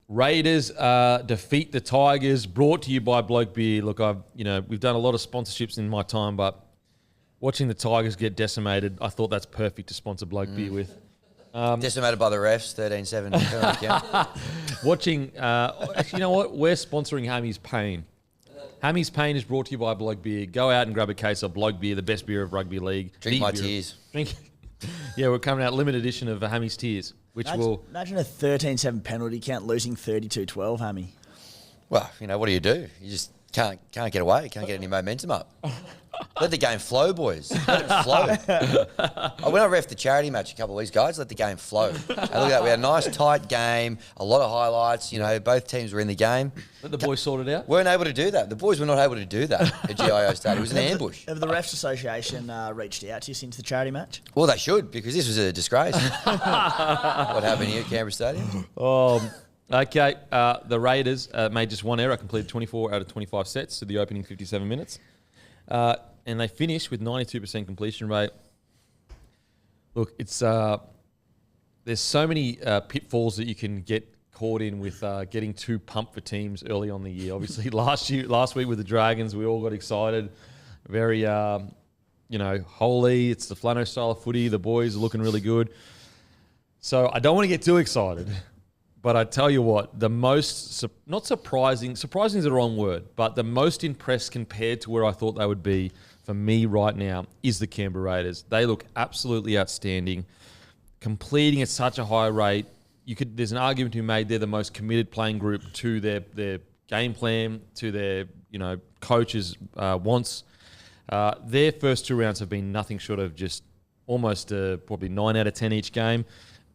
Raiders defeat the Tigers, brought to you by Bloke Beer. Look, we've done a lot of sponsorships in my time, but watching the Tigers get decimated, I thought that's perfect to sponsor Bloke Beer with. Decimated by the refs, 13-7. Watching, actually, you know what? We're sponsoring Hammy's Pain. Hammy's Pain is brought to you by Bloke Beer. Go out and grab a case of Bloke Beer, the best beer of rugby league. Drink my tears. Yeah, we're coming out limited edition of Hammy's Tears, Imagine a 13-7 penalty count losing 32-12, Hammy. Well, what do? You just can't get away. Can't get any momentum up. Let the game flow, boys. Let it flow. When I ref the charity match a couple of weeks, guys, let the game flow. And look at that. We had a nice, tight game, a lot of highlights. Both teams were in the game. Let the boys sort it out. Weren't able to do that. The boys were not able to do that at GIO Stadium. It was an ambush. Have the Refs Association reached out to you since the charity match? Well, they should, because this was a disgrace. What happened here at Canberra Stadium? Okay, the Raiders made just one error, completed 24 out of 25 sets to the opening 57 minutes. And they finished with 92% completion rate. Look, it's there's so many pitfalls that you can get caught in with getting too pumped for teams early on the year. Obviously, last week with the Dragons, we all got excited. Very, holy. It's the Flano style of footy. The boys are looking really good. So I don't want to get too excited. But I tell you what, the most, not surprising is the wrong word, but the most impressed compared to where I thought they would be for me right now is the Canberra Raiders. They look absolutely outstanding, completing at such a high rate. There's an argument to be made they're the most committed playing group to their game plan, to their coaches' wants. Their first two rounds have been nothing short of just almost probably 9 out of 10 each game.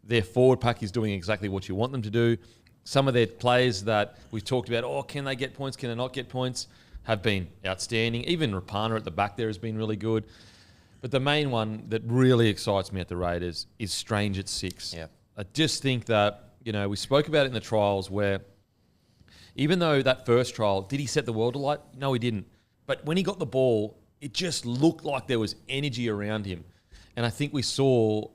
Their forward pack is doing exactly what you want them to do. Some of their players that we've talked about, can they get points, can they not get points, have been outstanding. Even Rapana at the back there has been really good. But the main one that really excites me at the Raiders is Strange at 6. Yeah. I just think that, we spoke about it in the trials where even though that first trial, did he set the world alight? No, he didn't. But when he got the ball, it just looked like there was energy around him. And I think we saw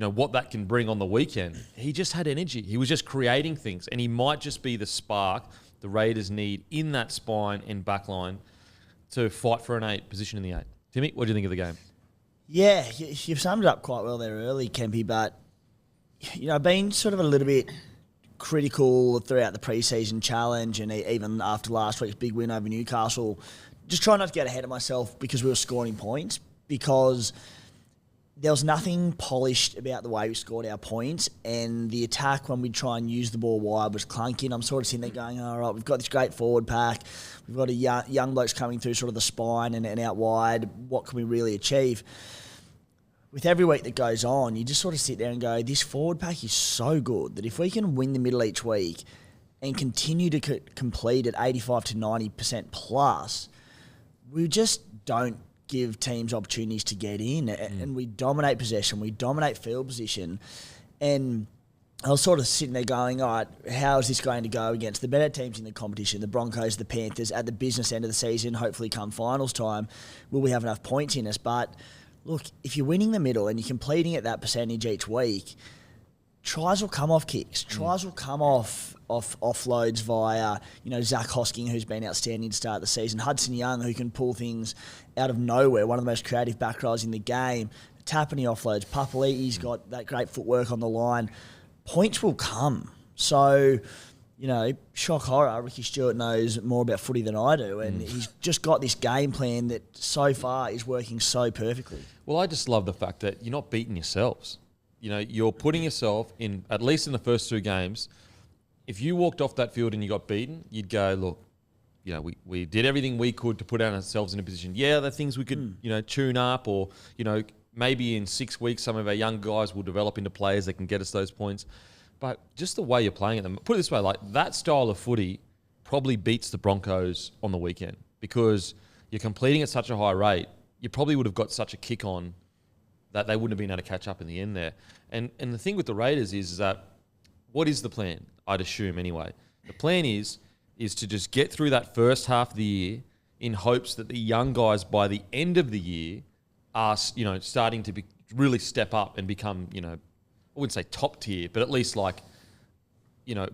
what that can bring on the weekend. He just had energy. He was just creating things, and he might just be the spark the Raiders need in that spine and back line to fight for an position in the 8. Timmy, what do you think of the game? Yeah, you've summed it up quite well there early, Kempy, but been sort of a little bit critical throughout the pre-season challenge and even after last week's big win over Newcastle. Just try not to get ahead of myself because we were scoring points, because there was nothing polished about the way we scored our points, and the attack when we try and use the ball wide was clunky. And I'm sort of sitting there going, all right, we've got this great forward pack. We've got a young blokes coming through sort of the spine and out wide. What can we really achieve? With every week that goes on, you just sort of sit there and go, this forward pack is so good that if we can win the middle each week and continue to complete at 85 to 90% plus, we just don't give teams opportunities to get in, and we dominate possession, we dominate field position. And I was sort of sitting there going, all right, how is this going to go against the better teams in the competition, the Broncos, the Panthers, at the business end of the season, hopefully come finals time, will we have enough points in us? But look, if you're winning the middle and you're completing at that percentage each week, tries will come off kicks. Tries will come off offloads via, Zach Hosking, who's been outstanding to start the season. Hudson Young, who can pull things out of nowhere, one of the most creative back rows in the game. Tapani offloads. Papali'i's got that great footwork on the line. Points will come. So, shock horror, Ricky Stewart knows more about footy than I do, and he's just got this game plan that so far is working so perfectly. Well, I just love the fact that you're not beating yourselves. You're putting yourself in, at least in the first 2 games, if you walked off that field and you got beaten, you'd go, look, we did everything we could to put ourselves in a position. Yeah, there are things we could, tune up, or, maybe in 6 weeks, some of our young guys will develop into players that can get us those points. But just the way you're playing at them, put it this way, like that style of footy probably beats the Broncos on the weekend, because you're completing at such a high rate. You probably would have got such a kick on that they wouldn't have been able to catch up in the end there. And the thing with the Raiders is that, what is the plan? I'd assume anyway. The plan is to just get through that first half of the year in hopes that the young guys by the end of the year are, starting to really step up and become, I wouldn't say top tier, but at least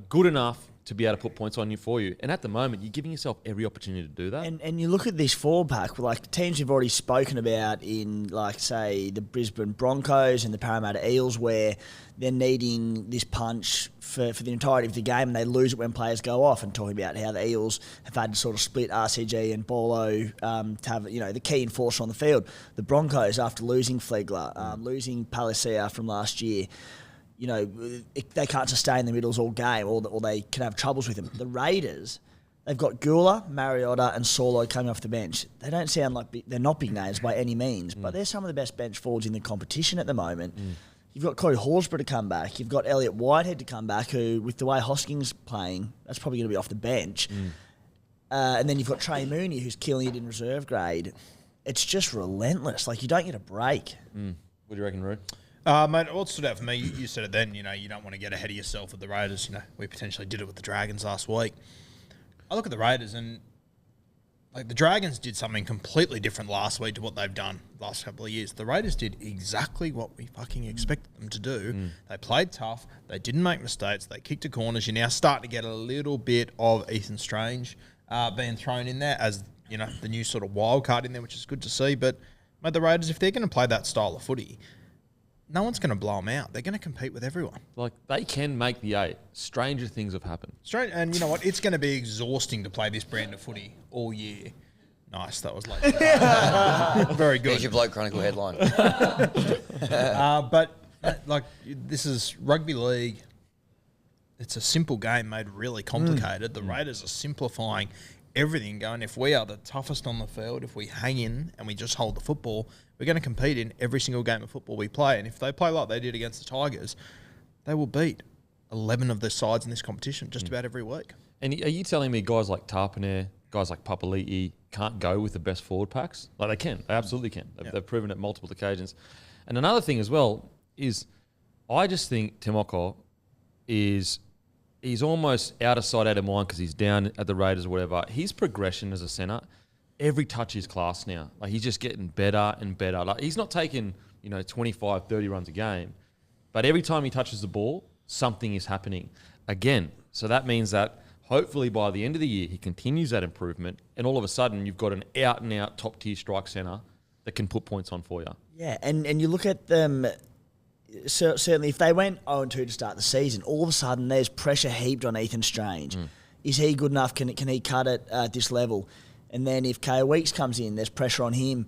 good enough to be able to put points on you for you. And at the moment, you're giving yourself every opportunity to do that. And you look at this forward pack, like teams we've already spoken about in, like, say, the Brisbane Broncos and the Parramatta Eels, where they're needing this punch for the entirety of the game and they lose it when players go off, and talking about how the Eels have had to sort of split RCG and Bolo to have, the key enforcer on the field. The Broncos, after losing Flegler, losing Palacia from last year, they can't sustain the middles all game, or they can have troubles with them. The Raiders, they've got Gula, Mariota, and Solo coming off the bench. They don't sound like they're not big names by any means, but they're some of the best bench forwards in the competition at the moment. You've got Corey Horsburgh to come back. You've got Elliot Whitehead to come back, who, with the way Hosking's playing, that's probably going to be off the bench. And then you've got Trey Mooney, who's killing it in reserve grade. It's just relentless. Like, you don't get a break. What do you reckon, Roo? Mate, what stood out for me, you said it then, you don't want to get ahead of yourself with the Raiders. We potentially did it with the Dragons last week. I look at the Raiders and, like, the Dragons did something completely different last week to what they've done the last couple of years. The Raiders did exactly what we fucking expected them to do. They played tough. They didn't make mistakes. They kicked to corners. You're now starting to get a little bit of Ethan Strange being thrown in there as, the new sort of wild card in there, which is good to see. But, mate, the Raiders, if they're going to play that style of footy, no one's going to blow them out. They're going to compete with everyone. Like, they can make the 8. Stranger things have happened. And you know what? It's going to be exhausting to play this brand of footy all year. Nice, that was like very good. There's your Bloke Chronicle headline. But this is rugby league. It's a simple game made really complicated. The Raiders are simplifying everything, going, if we are the toughest on the field, if we hang in and we just hold the football, we're going to compete in every single game of football we play. And if they play like they did against the Tigers, they will beat 11 of the sides in this competition just about every week. And are you telling me guys like Tarpanair, guys like Papali'i can't go with the best forward packs? Like, they can. They absolutely can. They've proven it multiple occasions. And another thing as well is I just think Timoko he's almost out of sight, out of mind because he's down at the Raiders or whatever. His progression as a centre, every touch is class now. Like, he's just getting better and better. Like, he's not taking, 25, 30 runs a game, but every time he touches the ball, something is happening again. So that means that hopefully by the end of the year, he continues that improvement, and all of a sudden you've got an out-and-out top-tier strike centre that can put points on for you. Yeah, and you look at them, certainly if they went 0-2 to start the season, all of a sudden there's pressure heaped on Ethan Strange. Is he good enough? Can he cut it at this level? And then if K Weeks comes in, there's pressure on him.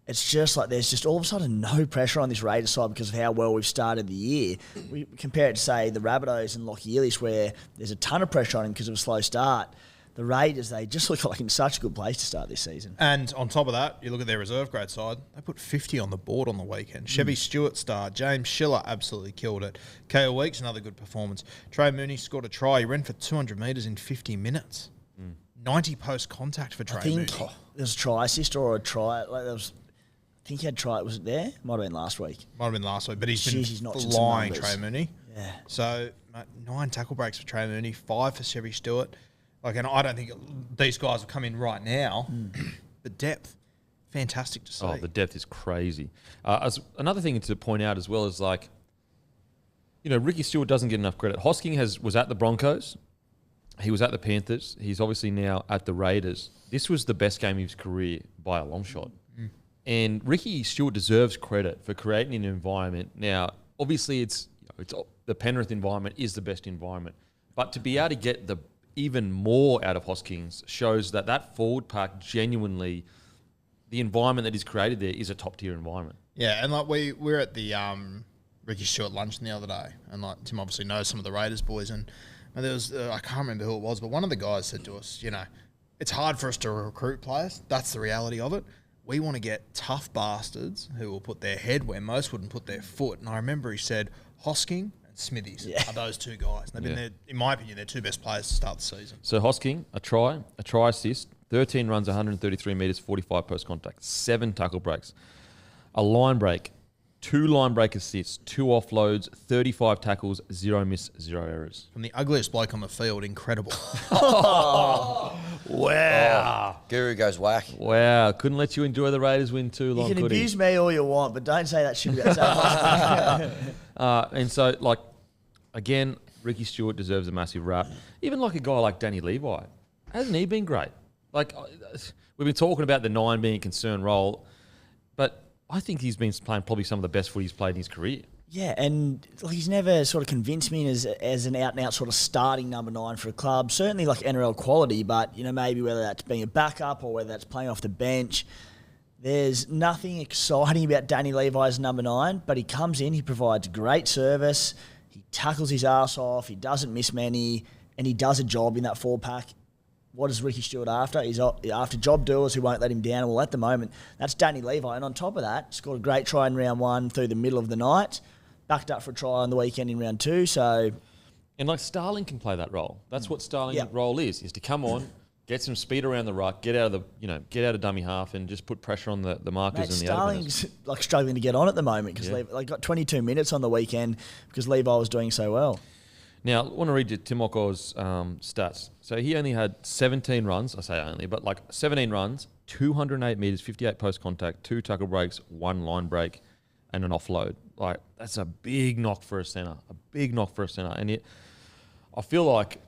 It's just like there's just all of a sudden no pressure on this Raiders side because of how well we've started the year. We compare it to, say, the Rabbitohs and Lachie Ellis, where there's a ton of pressure on him because of a slow start. The Raiders, they just look like in such a good place to start this season. And on top of that, you look at their reserve grade side, they put 50 on the board on the weekend. Chevy Stewart starred. James Schiller absolutely killed it. K Weeks, another good performance. Trey Mooney scored a try. He ran for 200 metres in 50 minutes. 90 post contact for Trey Mooney. There's a try assist or a try. I think he had try. Was it there? Might have been last week. Might have been last week, but he's been not flying, Trey Mooney. Yeah. So, 9 tackle breaks for Trey Mooney, 5 for Chevy Stewart. And I don't think these guys will come in right now, but depth, fantastic to see. Oh, the depth is crazy. Another thing to point out as well is, Ricky Stewart doesn't get enough credit. Hosking was at the Broncos. He was at the Panthers. He's obviously now at the Raiders. This was the best game of his career by a long shot. And Ricky Stewart deserves credit for creating an environment. Now, obviously, it's the Penrith environment is the best environment. But to be able to get even more out of Hoskins shows that forward pack genuinely, the environment that is created there is a top-tier environment. Yeah, and we're at the Ricky Stewart luncheon the other day, and Tim obviously knows some of the Raiders boys, and there was, I can't remember who it was, but one of the guys said to us, it's hard for us to recruit players. That's the reality of it. We want to get tough bastards who will put their head where most wouldn't put their foot. And I remember he said Hosking and Smithies are those two guys. And they've been, in my opinion, they're two best players to start the season. So Hosking, a try assist, 13 runs, 133 metres, 45 post contact, 7 tackle breaks, a line break, 2 line break assists, 2 offloads, 35 tackles, 0 miss, 0 errors. From the ugliest bloke on the field, incredible. Wow. Guru goes whack. Wow. Couldn't let you enjoy the Raiders win too long, You can could he? abuse me all you want, but don't say that shit about someone. And so, again, Ricky Stewart deserves a massive rap. Even like a guy like Danny Levi, hasn't he been great? Like we've been talking about the 9 being a concern role, but I think he's been playing probably some of the best footy he's played in his career. Yeah, and like he's never sort of convinced me as an out-and-out sort of starting number 9 for a club. Certainly like NRL quality, but, maybe whether that's being a backup or whether that's playing off the bench, there's nothing exciting about Danny Levi as number 9, but he comes in, he provides great service, he tackles his ass off, he doesn't miss many, and he does a job in that 4-pack. What is Ricky Stewart after? He's after job doers who won't let him down. Well, at the moment, that's Danny Levi. And on top of that, scored a great try in round 1 through the middle of the night. Backed up for a try on the weekend in round 2. So, and like Starling can play that role. That's what Starling's role is to come on, get some speed around the ruck, get out of dummy half, and just put pressure on the markers and the Starling's like struggling to get on at the moment because they got 22 minutes on the weekend because Levi was doing so well. Now, I want to read you Timoko's stats. So he only had 17 runs. I say only, but like 17 runs, 208 metres, 58 post contact, 2 tackle breaks, 1 line break, and an offload. Like, that's a big knock for a centre. And I feel like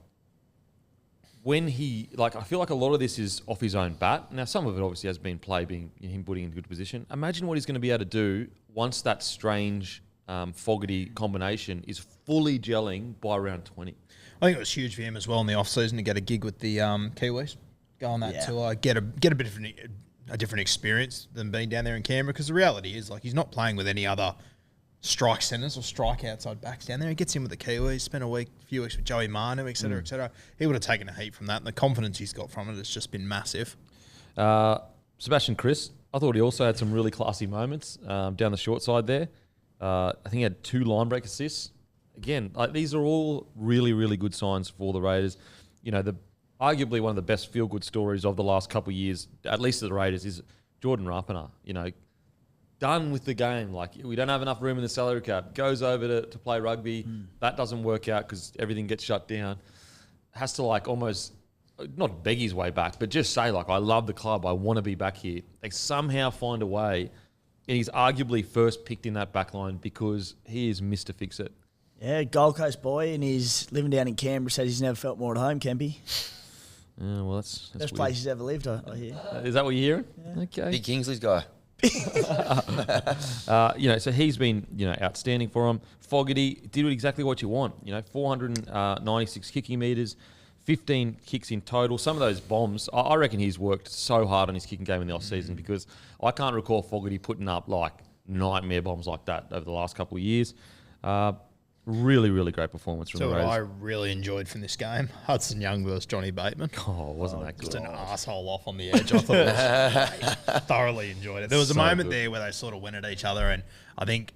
I feel like a lot of this is off his own bat. Now, some of it obviously has been play, being him putting in good position. Imagine what he's going to be able to do once that strange Fogarty combination is fully gelling by round 20. I think it was huge for him as well in the off-season to get a gig with the Kiwis, go on that tour, get a bit of a different experience than being down there in Canberra, because the reality is like he's not playing with any other strike centres or strike outside backs down there. He gets in with the Kiwis, spent a few weeks with Joey Manu, et cetera, et cetera. He would have taken a heap from that, and the confidence he's got from it has just been massive. Sebastian Kris, I thought he also had some really classy moments down the short side there. I think he had 2 line break assists. Again, like these are all really, really good signs for the Raiders. Arguably one of the best feel-good stories of the last couple of years, at least at the Raiders, is Jordan Rapana. Done with the game. Like, we don't have enough room in the salary cap. Goes over to play rugby. That doesn't work out because everything gets shut down. Has to like almost, not beg his way back, but just say like, I love the club. I want to be back here. They somehow find a way. And he's arguably first picked in that back line because he is Mr. Fix-It. Yeah, Gold Coast boy, and he's living down in Canberra, says he's never felt more at home, Kempy. Yeah, well, that's best place he's ever lived, I hear. Is that what you're hearing? Yeah. Okay. Big Kingsley's guy. So he's been, outstanding for him. Fogarty did exactly what you want. 496 kicking metres, 15 kicks in total. Some of those bombs, I reckon he's worked so hard on his kicking game in the off-season because I can't recall Fogarty putting up like nightmare bombs like that over the last couple of years. Really, really great performance from the Raiders. So I really enjoyed from this game, Hudson Young versus Johnny Bateman. Oh, wasn't that good? Just an asshole off on the edge. I thought it was great. Thoroughly enjoyed it. There was a moment there where they sort of went at each other, and I think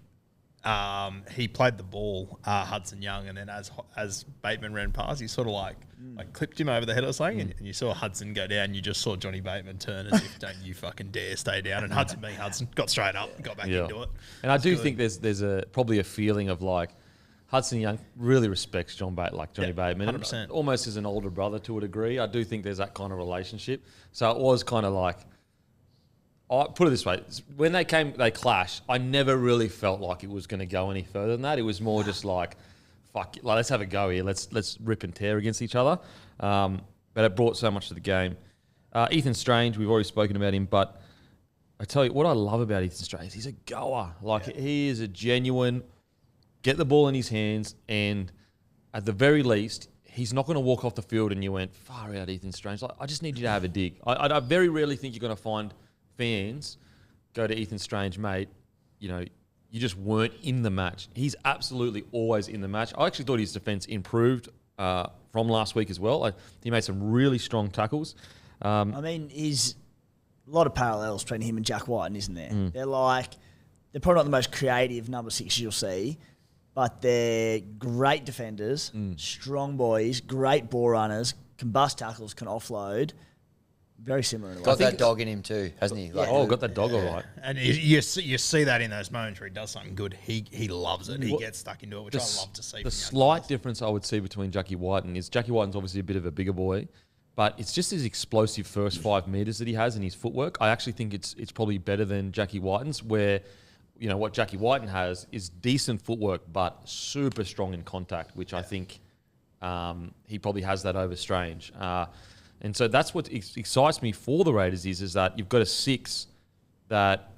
he played the ball, Hudson Young, and then as Bateman ran past, he sort of like clipped him over the head or something, and you saw Hudson go down. You just saw Johnny Bateman turn as if, don't you fucking dare stay down. And Hudson being Hudson, got straight up and got back into it. And I do think there's probably a feeling of like, Hudson Young really respects Johnny Bateman, 100%. Almost as an older brother to a degree. I do think there's that kind of relationship. So it was kind of like, I put it this way: when they clashed, I never really felt like it was going to go any further than that. It was more just like, fuck, like, let's have a go here. Let's rip and tear against each other. But it brought so much to the game. Ethan Strange, we've already spoken about him, but I tell you what I love about Ethan Strange. He's a goer. He is a genuine. Get the ball in his hands, and at the very least, he's not going to walk off the field and you went, far out, Ethan Strange. Like, I just need you to have a dig. I very rarely think you're going to find fans go to Ethan Strange, mate, you just weren't in the match. He's absolutely always in the match. I actually thought his defence improved from last week as well. He made some really strong tackles. He's a lot of parallels between him and Jack Whiten, isn't there? They're probably not the most creative number 6 you'll see, but they're great defenders, strong boys, great ball runners, can bust tackles, can offload. Very similar in a way. Got that dog in him too, hasn't he? Got that dog all right. And you see that in those moments where he does something good. He loves it. He gets stuck into it, which I love to see. The slight difference I would see between Jackie Whiten is Jackie Whiten's obviously a bit of a bigger boy, but it's just his explosive first 5 metres that he has in his footwork. I actually think it's probably better than Jackie Whiten's, where what Jackie Whiten has is decent footwork, but super strong in contact, which I think he probably has that over Strange. And so that's what excites me for the Raiders is that you've got a 6 that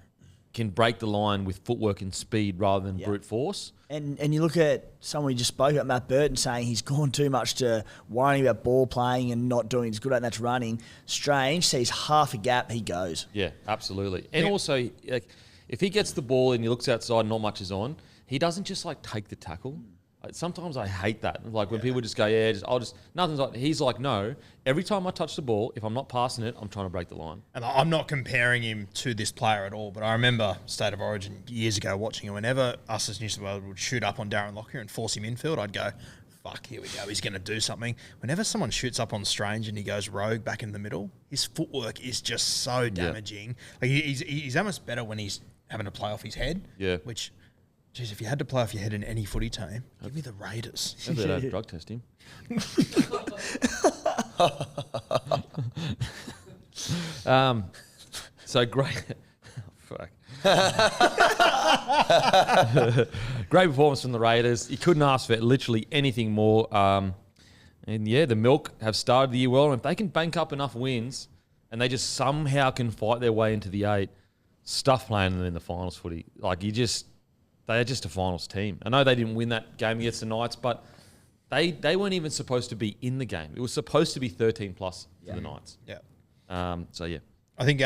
can break the line with footwork and speed rather than brute force. And you look at someone we just spoke about, Matt Burton, saying he's gone too much to worrying about ball playing and not doing as good at, and that's running. Strange sees half a gap, he goes. Yeah, absolutely. And also, like, if he gets the ball and he looks outside and not much is on, he doesn't just like take the tackle. Sometimes I hate that. Like when people just go, nothing's like, he's like, no, every time I touch the ball, if I'm not passing it, I'm trying to break the line. And I'm not comparing him to this player at all, but I remember State of Origin years ago watching him. Whenever us as New South Wales would shoot up on Darren Lockyer and force him infield, I'd go, fuck, here we go, he's going to do something. Whenever someone shoots up on Strange and he goes rogue back in the middle, his footwork is just so damaging. Like he's almost better when he's having to play off his head, which... Jeez, if you had to play off your head in any footy team, give me the Raiders. Maybe they don't drug test him. So great. Fuck. Great performance from the Raiders. You couldn't ask for literally anything more. And yeah, the Milk have started the year well. And if they can bank up enough wins and they just somehow can fight their way into the 8, stuff playing them in the finals footy. Like they're just a finals team. I know they didn't win that game against the Knights, but they weren't even supposed to be in the game. It was supposed to be 13 plus for the Knights. Yeah. So yeah. I think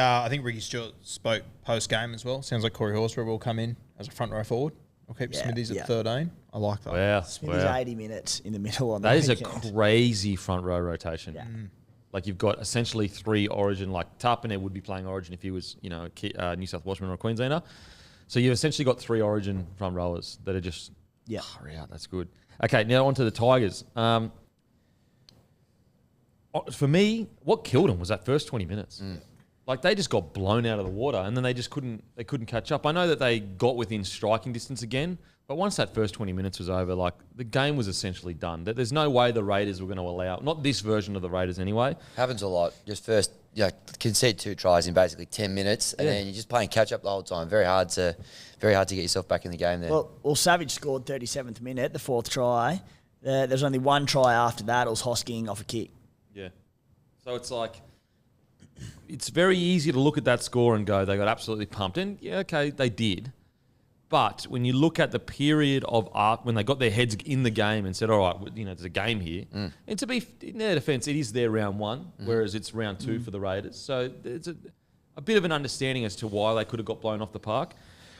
Ricky Stewart spoke post game as well. Sounds like Corey Horsburgh will come in as a front row forward. I'll keep Smithies at 13. I like that. Wow. Smithies 80 minutes in the middle on that is weekend. a crazy front row rotation. Yeah. Like you've got essentially 3 Origin. Like Tarpanet would be playing Origin if he was, a New South Welshman or a Queenslander. So you've essentially got 3 Origin front rowers that are just far out. That's good. Okay, now on to the Tigers. For me, what killed them was that first 20 minutes. Like they just got blown out of the water, and then they just couldn't catch up. I know that they got within striking distance again, but once that first 20 minutes was over, like the game was essentially done. There's no way the Raiders were going to allow, not this version of the Raiders anyway. Happens a lot. Just first, concede 2 tries in basically 10 minutes, and then you're just playing catch up the whole time. Very hard to get yourself back in the game there. Well, Savage scored 37th minute, the 4th try. There's only 1 try after that. It was Hosking off a kick. Yeah. So it's like, it's very easy to look at that score and go, they got absolutely pumped. And yeah, okay, they did. But when you look at the period of when they got their heads in the game and said, all right, there's a game here. And to be in their defence, it is their round 1, whereas it's round 2 for the Raiders. So there's a bit of an understanding as to why they could have got blown off the park.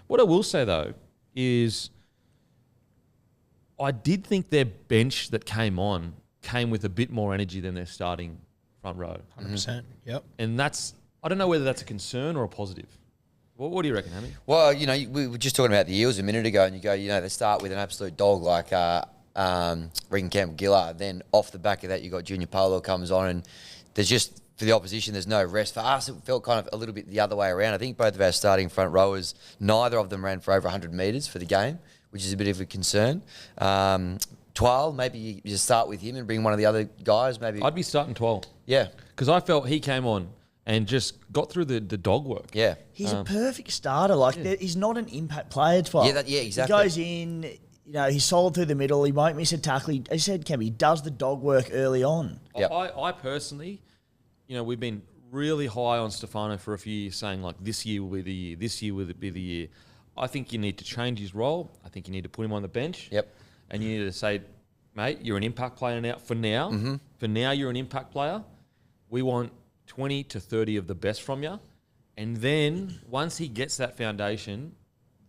What I will say, though, is I did think their bench that came with a bit more energy than their starting front row. 100%. Yep. And I don't know whether that's a concern or a positive. What do you reckon, Hammy? Well, we were just talking about the Eels a minute ago, and you go, they start with an absolute dog like Regan Campbell-Gillard. Then off the back of that, you got Junior Polo comes on, and there's just, for the opposition, there's no rest. For us, it felt kind of a little bit the other way around. I think both of our starting front rowers, neither of them ran for over 100 metres for the game, which is a bit of a concern. Twal, maybe you just start with him and bring one of the other guys. Maybe I'd be starting Twal. Yeah. Because I felt he came on and just got through the dog work. Yeah. He's a perfect starter. He's not an impact player, Twal. Yeah, exactly. He goes in, he's solid through the middle. He won't miss a tackle. As you said, Kemp, he does the dog work early on. Yep. I personally, we've been really high on Stefano for a few years, saying like this year will be the year, this year will be the year. I think you need to change his role. I think you need to put him on the bench. Yep. And you need to say, mate, you're an impact player now. For now, For now, you're an impact player. We want 20 to 30 of the best from you. And then once he gets that foundation,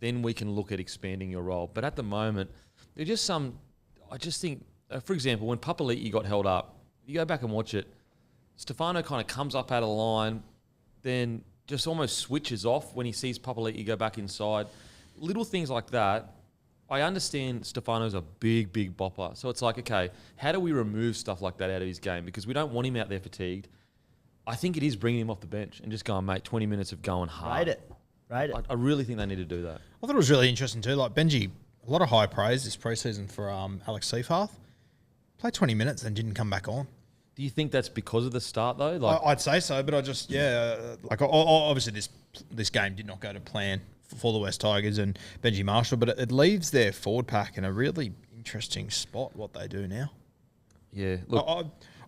then we can look at expanding your role. But at the moment, there's just I just think, for example, when Papali'i got held up, you go back and watch it, Stefano kind of comes up out of line, then just almost switches off when he sees Papali'i go back inside. Little things like that. I understand Stefano's a big, big bopper. So it's like, okay, how do we remove stuff like that out of his game? Because we don't want him out there fatigued. I think it is bringing him off the bench and just going, mate, 20 minutes of going hard. Rate it. I really think they need to do that. I thought it was really interesting too. Like Benji, a lot of high praise this preseason for Alex Seyfarth. Played 20 minutes and didn't come back on. Do you think that's because of the start though? I'd say so, but obviously this game did not go to plan for the West Tigers and Benji Marshall, but it leaves their forward pack in a really interesting spot. What they do now. Yeah, look,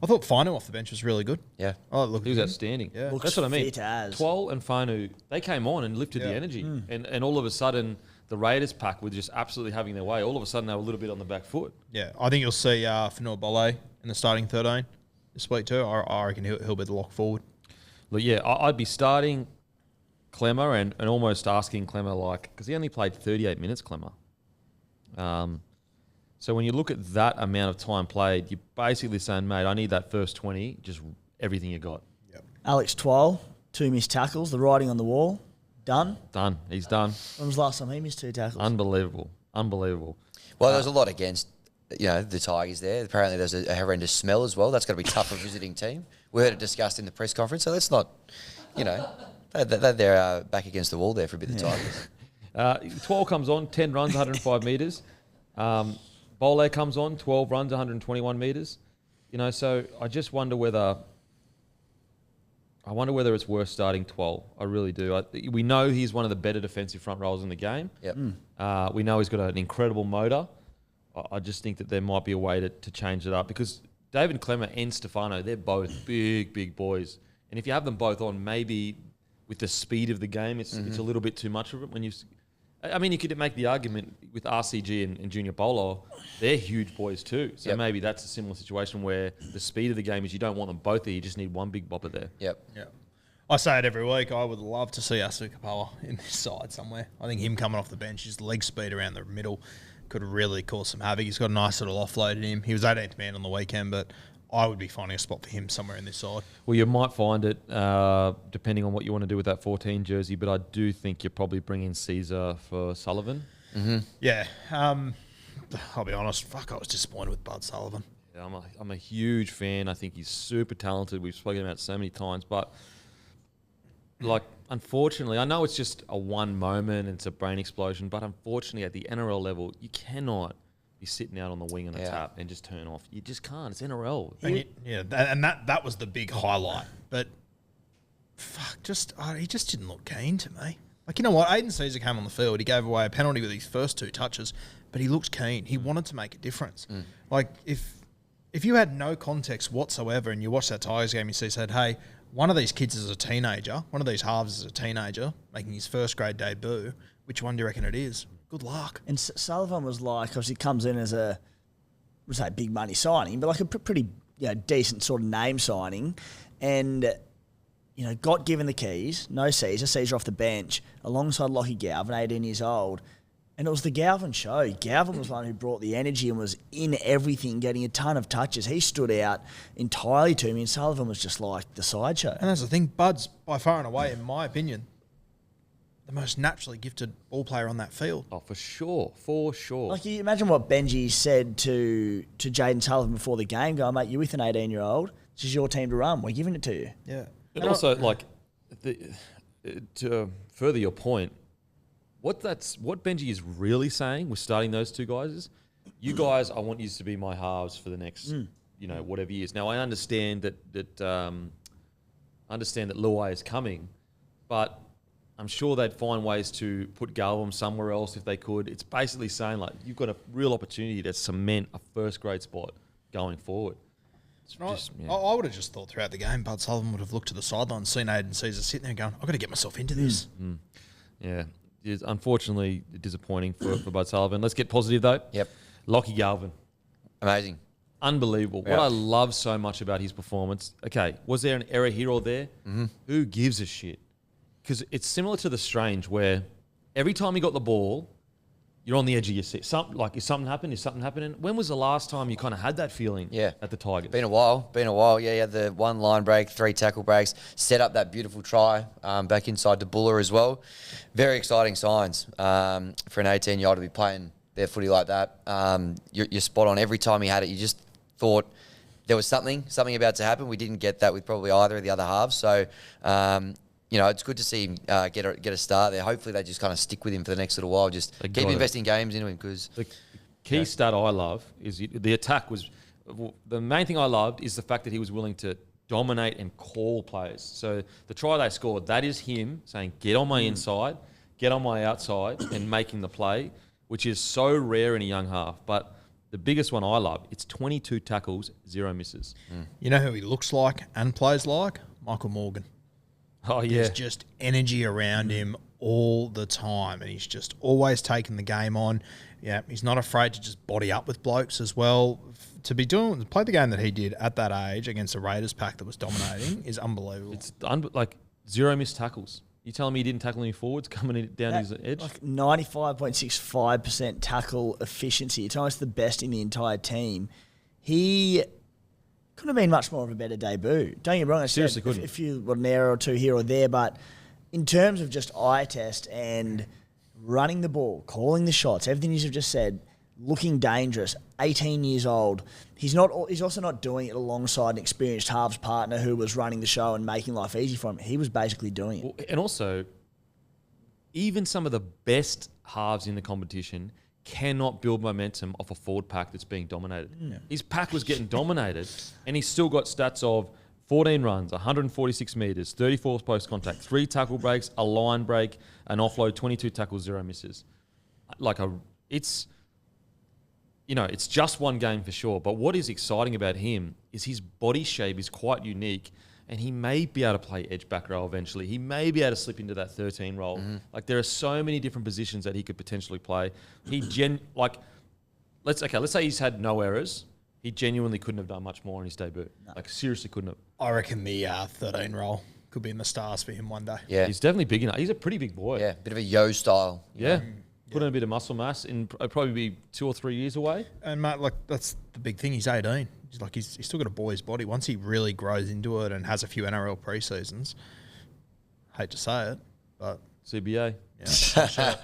I thought Fino off the bench was really good. Yeah. Oh, look, he was outstanding. Yeah. Looks That's what I mean. fit as. Twal and Fanu, they came on and lifted the Yeah. energy. And all of a sudden, the Raiders pack were just absolutely having their way. All of a sudden, they were a little bit on the back foot. Yeah, I think you'll see Fanua Bole in the starting 13 this week too. I reckon he'll be the lock forward. Look, yeah, I'd be starting Clemmer and almost asking Clemmer, because he only played 38 minutes, Clemmer. So when you look at that amount of time played, you're basically saying, mate, I need that first 20, just everything you got. Alex Twal, 2 missed tackles. The writing on the wall, done. Done. He's done. When was the last time he missed 2 tackles? Unbelievable. Well, there's a lot against, the Tigers there. Apparently there's a horrendous smell as well. That's got to be tough for a visiting team. We heard it discussed in the press conference, so let's not, they're back against the wall there for a bit of Tigers. 12 comes on, 10 runs, 105 metres. Bole comes on, 12 runs, 121 metres. So I just wonder whether it's worth starting 12. I really do. We know he's one of the better defensive front rowers in the game. Yep. We know he's got an incredible motor. I just think that there might be a way to change it up because David Clemmer and Stefano, they're both big boys. And if you have them both on, maybe with the speed of the game, it's a little bit too much of it. You could make the argument with RCG and Junior Bolo, they're huge boys too. So maybe that's a similar situation where the speed of the game is you don't want them both there, you just need one big bopper there. Yep. Yeah. I say it every week. I would love to see Asu Kapoa in this side somewhere. I think him coming off the bench, his leg speed around the middle could really cause some havoc. He's got a nice little offload in him. He was 18th man on the weekend, but I would be finding a spot for him somewhere in this side. Well, you might find it depending on what you want to do with that 14 jersey, but I do think you're probably bringing Caesar for Sullivan. Mm-hmm. Yeah. I'll be honest. I was disappointed with Bud Sullivan. Yeah, I'm a huge fan. I think he's super talented. We've spoken about it so many times, but unfortunately, I know it's just a one moment and it's a brain explosion, but unfortunately at the NRL level, you cannot be sitting out on the wing on a tap and just turn off. You just can't. It's NRL. And that was the big highlight. But he just didn't look keen to me. You know what? Aiden Caesar came on the field. He gave away a penalty with his first 2 touches, but he looked keen. He wanted to make a difference. If you had no context whatsoever and you watched that Tigers game, you said, hey, one of these kids is a teenager, one of these halves is a teenager making his first grade debut. Which one do you reckon it is? Good luck. And Sullivan was obviously comes in as a big money signing, but a pretty decent sort of name signing, and got given the keys. No Caesar off the bench alongside Lachlan Galvin, 18 years old, and it was the Galvin show. Galvin was the one who brought the energy and was in everything, getting a ton of touches. He stood out entirely to me, and Sullivan was just like the sideshow. And that's the thing, Bud's by far and away, in my opinion, the most naturally gifted ball player on that field. Oh, for sure. You imagine what Benji said to Jaden Sullivan before the game, going, mate, you're with an 18-year-old. This is your team to run. We're giving it to you. Yeah. And also, to further your point, what Benji is really saying with starting those 2 guys is, you guys, I want you to be my halves for the next, whatever years. Now, I understand that Luai is coming, but I'm sure they'd find ways to put Galvin somewhere else if they could. It's basically saying, you've got a real opportunity to cement a first grade spot going forward. I would have just thought throughout the game, Bud Sullivan would have looked to the sideline, seen Aiden Caesar sitting there going, I've got to get myself into this. Yeah. It's unfortunately disappointing for Bud Sullivan. Let's get positive, though. Yep. Lachlan Galvin. Amazing. Unbelievable. Yeah. What I love so much about his performance, okay, was there an error here or there? Mm-hmm. Who gives a shit? Because it's similar to the Strange where every time he got the ball, you're on the edge of your seat. Is something happening? Is something happening? When was the last time you kind of had that feeling at the Tigers? Been a while. Yeah, you had the 1 line break, 3 tackle breaks, set up that beautiful try back inside the Buller as well. Very exciting signs for an 18-year-old to be playing their footy like that. You're spot on. Every time he had it, you just thought there was something about to happen. We didn't get that with probably either of the other halves. So, it's good to see him get a start there. Hopefully they just kind of stick with him for the next little while. Just keep investing games into him because... The key stat I love is the attack was... The main thing I loved is the fact that he was willing to dominate and call players. So the try they scored, that is him saying, get on my inside, get on my outside and making the play, which is so rare in a young half. But the biggest one I love, it's 22 tackles, 0 misses. You know who he looks like and plays like? Michael Morgan. Oh, yeah. There's just energy around him all the time, and he's just always taking the game on. Yeah, he's not afraid to just body up with blokes as well. To play the game that he did at that age against a Raiders pack that was dominating is unbelievable. It's like 0 missed tackles. You telling me he didn't tackle any forwards coming down his edge? Like 95.65% tackle efficiency. It's almost the best in the entire team. He couldn't have been much more of a better debut. Don't get me wrong. Seriously couldn't. If you got an error or two here or there, but in terms of just eye test and running the ball, calling the shots, everything you've just said, looking dangerous, 18 years old. He's also not doing it alongside an experienced halves partner who was running the show and making life easy for him. He was basically doing it. Well, and also, even some of the best halves in the competition cannot build momentum off a forward pack that's being dominated. Yeah. His pack was getting dominated, and he's still got stats of 14 runs, 146 metres, 34 post contact, 3 tackle breaks, a line break, an offload, 22 tackles, 0 misses. It's just one game for sure. But what is exciting about him is his body shape is quite unique, and he may be able to play edge back row eventually. He may be able to slip into that 13 role. Mm-hmm. Like, there are so many different positions that he could potentially play. Let's say he's had no errors. He genuinely couldn't have done much more in his debut. No. Like, seriously couldn't have. I reckon the 13 role could be in the stars for him one day. Yeah. He's definitely big enough. He's a pretty big boy. Yeah, bit of a yo style. Yeah. Put on a bit of muscle mass in probably be 2 or 3 years away. And Matt, that's the big thing. He's 18. He's still got a boy's body. Once he really grows into it and has a few NRL preseasons, hate to say it, but CBA. Yeah.